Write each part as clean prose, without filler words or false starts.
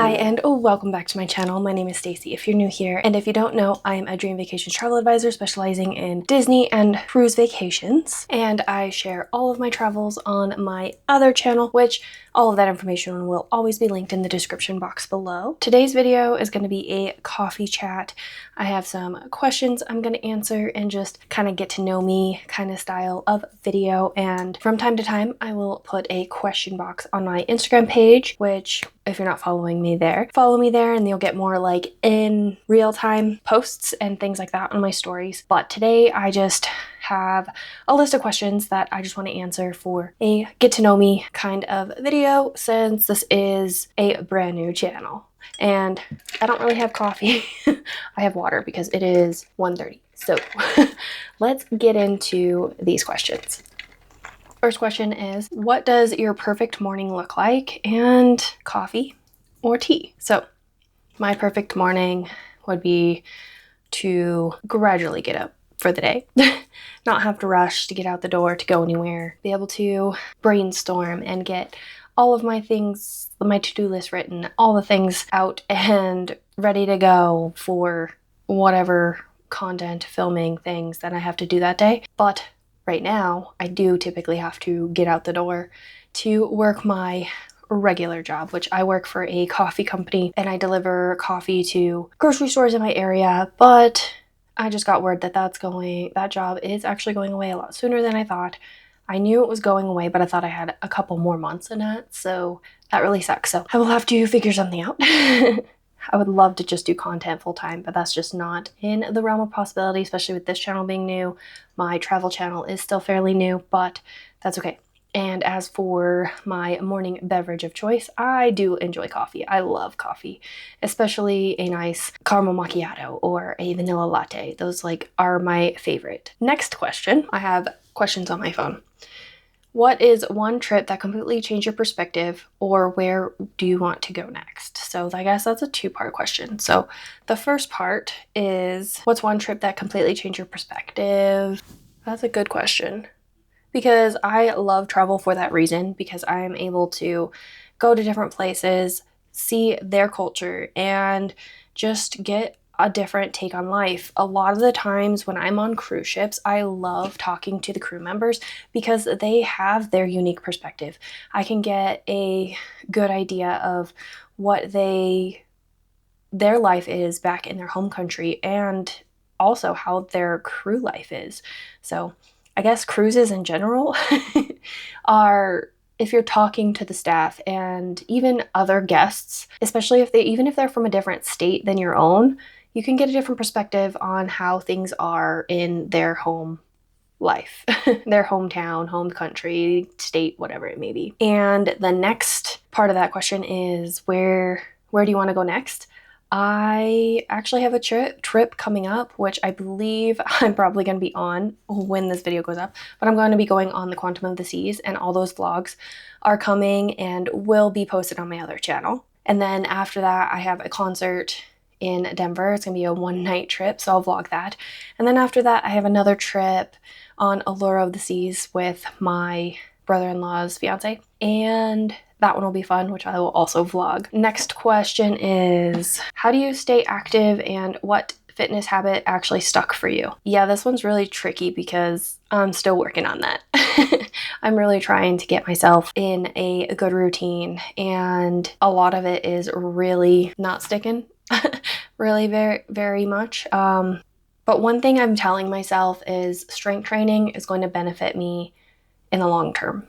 Hi and welcome back to my channel. My name is Stacey if you're new here, and if you don't know, I'm a dream vacations travel advisor specializing in Disney and cruise vacations, and I share all of my travels on my other channel, which all of that information will always be linked in the description box below. Today's video is going to be a coffee chat. I have some questions I'm going to answer and just kind of get to know me kind of style of video, and from time to time I will put a question box on my Instagram page, which if you're not following me there, follow me there and you'll get more like in real time posts and things like that on my stories. But today I just have a list of questions that I just want to answer for a get to know me kind of video, since this is a brand new channel. And I don't really have coffee. I have water because it is 1:30. So let's get into these questions. First question is, what does your perfect morning look like? And coffee or tea? So my perfect morning would be to gradually get up for the day, not have to rush to get out the door to go anywhere, be able to brainstorm and get all of my things, my to-do list written, all the things out and ready to go for whatever content, filming things that I have to do that day. But right now, I do typically have to get out the door to work my regular job, which I work for a coffee company and I deliver coffee to grocery stores in my area. But I just got word that that job is actually going away a lot sooner than I thought. I knew it was going away, but I thought I had a couple more months in it, so that really sucks. So I will have to figure something out. I would love to just do content full time, but that's just not in the realm of possibility, especially with this channel being new. My travel channel is still fairly new, but that's okay. And as for my morning beverage of choice, I do enjoy coffee. I love coffee, especially a nice caramel macchiato or a vanilla latte. Those are my favorite. Next question. I have questions on my phone. What is one trip that completely changed your perspective, or where do you want to go next? So I guess that's a two-part question. So the first part is, what's one trip that completely changed your perspective? That's a good question, because I love travel for that reason, because I am able to go to different places, see their culture, and just get a different take on life. A lot of the times when I'm on cruise ships, I love talking to the crew members because they have their unique perspective. I can get a good idea of what their life is back in their home country, and also how their crew life is. So I guess cruises in general are, if you're talking to the staff and even other guests, especially even if they're from a different state than your own, you can get a different perspective on how things are in their home life, their hometown, home country, state, whatever it may be. And the next part of that question is, where do you want to go next? I actually have a trip coming up, which I believe I'm probably going to be on when this video goes up, but I'm going to be going on the Quantum of the Seas, and all those vlogs are coming and will be posted on my other channel. And then after that, I have a concert in Denver. It's gonna be a one-night trip, so I'll vlog that. And then after that, I have another trip on Allure of the Seas with my brother-in-law's fiance, and that one will be fun, which I will also vlog. Next question is, how do you stay active, and what fitness habit actually stuck for you? Yeah, this one's really tricky because I'm still working on that. I'm really trying to get myself in a good routine, and a lot of it is really not sticking. Really very, very much. But one thing I'm telling myself is strength training is going to benefit me in the long term.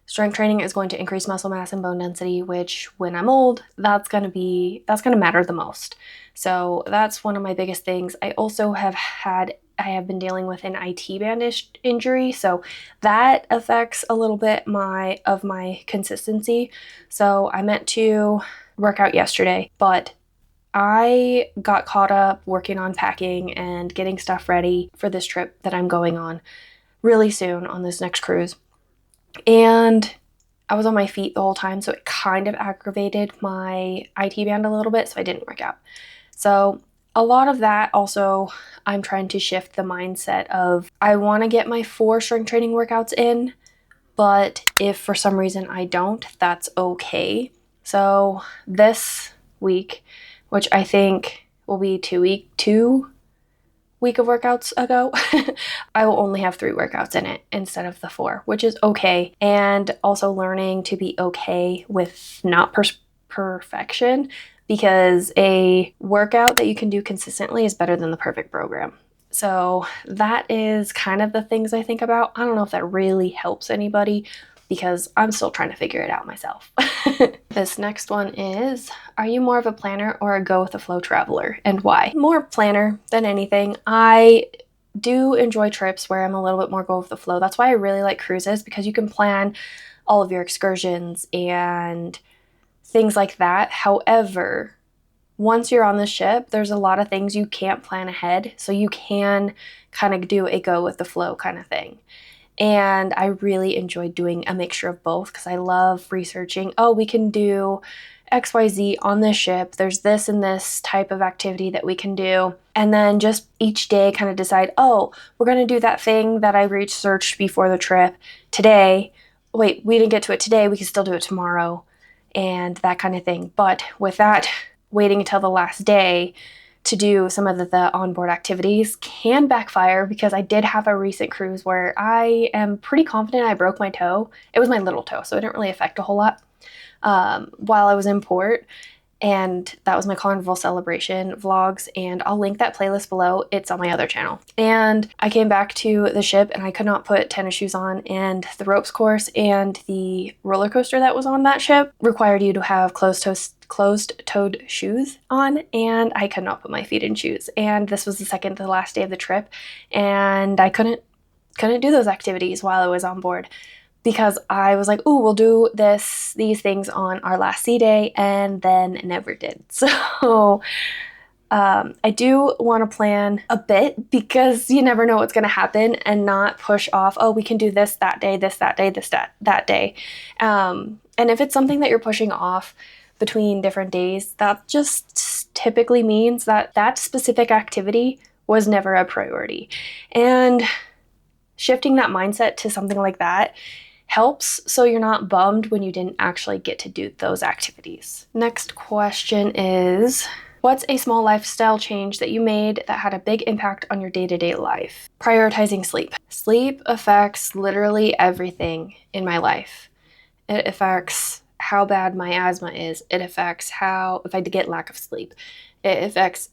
Strength training is going to increase muscle mass and bone density, which when I'm old, that's going to matter the most. So that's one of my biggest things. I also I have been dealing with an IT band injury, so that affects a little bit of my consistency. So I meant to work out yesterday, but I got caught up working on packing and getting stuff ready for this trip that I'm going on really soon on this next cruise. And I was on my feet the whole time, so it kind of aggravated my IT band a little bit, so I didn't work out. So a lot of that also, I'm trying to shift the mindset of, I want to get my 4 strength training workouts in, but if for some reason I don't, that's okay. So this week, which I think will be 2 week of workouts ago, I will only have 3 workouts in it instead of the 4, which is okay. And also learning to be okay with not perfection, because a workout that you can do consistently is better than the perfect program. So that is kind of the things I think about. I don't know if that really helps anybody, because I'm still trying to figure it out myself. This next one is, are you more of a planner or a go with the flow traveler, and why? More planner than anything. I do enjoy trips where I'm a little bit more go with the flow. That's why I really like cruises, because you can plan all of your excursions and things like that. However, once you're on the ship, there's a lot of things you can't plan ahead, so you can kind of do a go with the flow kind of thing. And I really enjoy doing a mixture of both, because I love researching, oh, we can do XYZ on this ship. There's this and this type of activity that we can do. And then just each day kind of decide, oh, we're going to do that thing that I researched before the trip today. Wait, we didn't get to it today. We can still do it tomorrow, and that kind of thing. But with that, waiting until the last day to do some of the onboard activities can backfire, because I did have a recent cruise where I am pretty confident I broke my toe. It was my little toe, so it didn't really affect a whole lot while I was in port. And that was my Carnival Celebration vlogs, and I'll link that playlist below. It's on my other channel. And I came back to the ship and I could not put tennis shoes on, and the ropes course and the roller coaster that was on that ship required you to have closed-toed shoes on, and I could not put my feet in shoes. And this was the second to the last day of the trip, and I couldn't do those activities while I was on board, because I was like, ooh, we'll do these things on our last sea day, and then never did. So I do want to plan a bit, because you never know what's going to happen, and not push off, oh, we can do this that day, that day. And if it's something that you're pushing off between different days, that just typically means that that specific activity was never a priority. And shifting that mindset to something like that helps, so you're not bummed when you didn't actually get to do those activities. Next question is, what's a small lifestyle change that you made that had a big impact on your day-to-day life? Prioritizing sleep. Sleep affects literally everything in my life. It affects how bad my asthma is. It affects if I get lack of sleep. It affects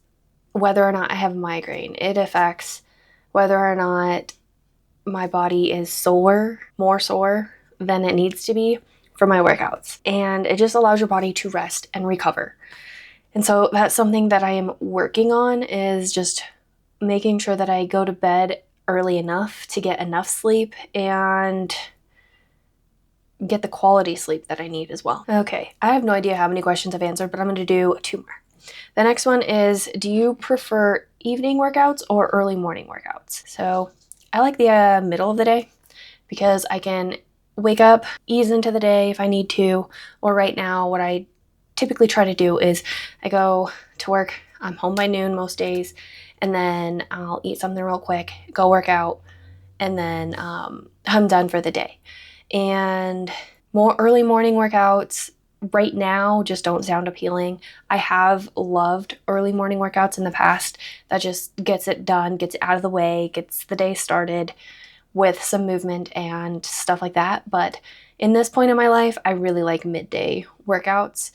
whether or not I have a migraine. It affects whether or not my body is more sore than it needs to be for my workouts. And it just allows your body to rest and recover. And so that's something that I am working on, is just making sure that I go to bed early enough to get enough sleep and get the quality sleep that I need as well. Okay, I have no idea how many questions I've answered, but I'm going to do 2 more. The next one is, do you prefer evening workouts or early morning workouts? So I like the middle of the day, because I can wake up, ease into the day if I need to. Or right now, what I typically try to do is I go to work, I'm home by noon most days, and then I'll eat something real quick, go work out, and then I'm done for the day. And more early morning workouts right now just don't sound appealing. I have loved early morning workouts in the past. That just gets it done, gets it out of the way, gets the day started with some movement and stuff like that. But in this point in my life, I really like midday workouts.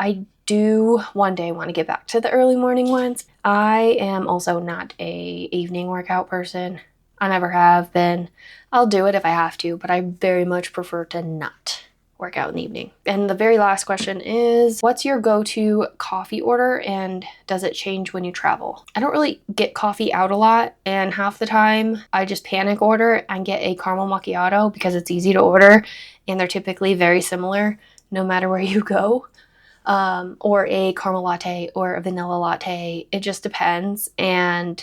I do one day want to get back to the early morning ones. I am also not a evening workout person. I never have been. I'll do it if I have to, but I very much prefer to not work out in the evening. And the very last question is, what's your go-to coffee order, and does it change when you travel? I don't really get coffee out a lot, and half the time I just panic order and get a caramel macchiato, because it's easy to order and they're typically very similar no matter where you go. Or a caramel latte or a vanilla latte. It just depends, and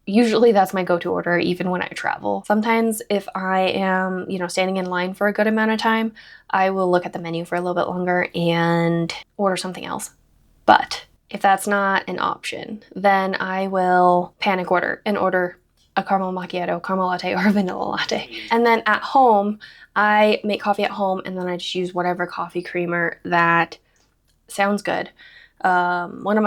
usually that's my go-to order even when I travel. Sometimes if I am, standing in line for a good amount of time, I will look at the menu for a little bit longer and order something else. But if that's not an option, then I will panic order and order a caramel macchiato, caramel latte, or a vanilla latte. And then at home, I make coffee at home, and then I just use whatever coffee creamer that sounds good. A lot of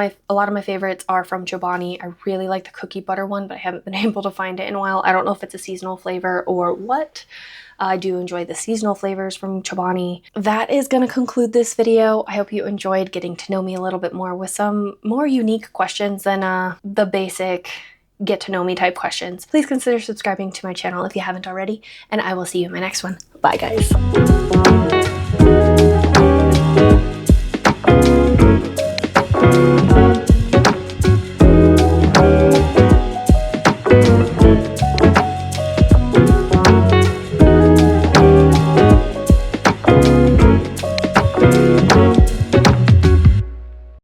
my favorites are from Chobani. I really like the cookie butter one, but I haven't been able to find it in a while. I don't know if it's a seasonal flavor or what. I do enjoy the seasonal flavors from Chobani. That is going to conclude this video. I hope you enjoyed getting to know me a little bit more with some more unique questions than the basic get to know me type questions. Please consider subscribing to my channel if you haven't already, and I will see you in my next one. Bye guys.